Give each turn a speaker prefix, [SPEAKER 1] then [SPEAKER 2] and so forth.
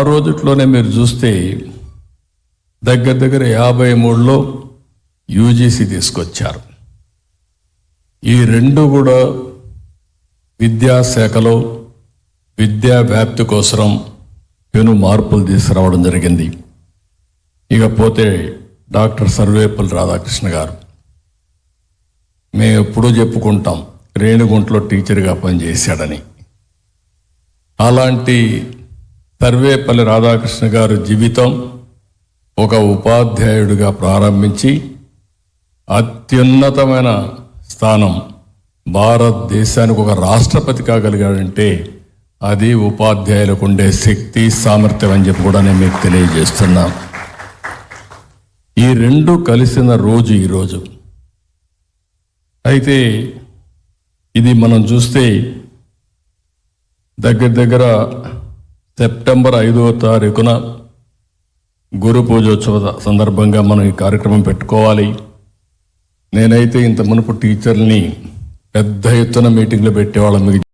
[SPEAKER 1] రోజుట్లోనే మీరు చూస్తే దగ్గర దగ్గర 53లో యూజీసీ తీసుకొచ్చారు. ఈ రెండు కూడా విద్యాశాఖలో విద్యా వ్యాప్తి కోసం పెను మార్పులు తీసుకురావడం జరిగింది. ఇకపోతే డాక్టర్ సర్వేపల్లి రాధాకృష్ణ గారు, మేము ఎప్పుడూ చెప్పుకుంటాం రేణిగుంటలో టీచర్గా పనిచేశాడని. అలాంటి సర్వేపల్లి రాధాకృష్ణ గారు జీవితం ఒక ఉపాధ్యాయుడిగా ప్రారంభించి అత్యున్నతమైన స్థానం భారతదేశానికి ఒక రాష్ట్రపతి కాగలిగాడంటే అది ఉపాధ్యాయులకు ఉండే శక్తి సామర్థ్యం అని చెప్పి కూడా నేను మీకు తెలియజేస్తున్నా. ఈ రెండు కలిసిన రోజు ఈరోజు. అయితే ఇది మనం చూస్తే దగ్గర సెప్టెంబర్ 5వ తారీఖున గురు పూజోత్సవ సందర్భంగా మనం ఈ కార్యక్రమం పెట్టుకోవాలి. నేనైతే ఇంత మునుపు టీచర్ని పెద్ద ఎత్తున మీటింగ్లు పెట్టేవాళ్ళం.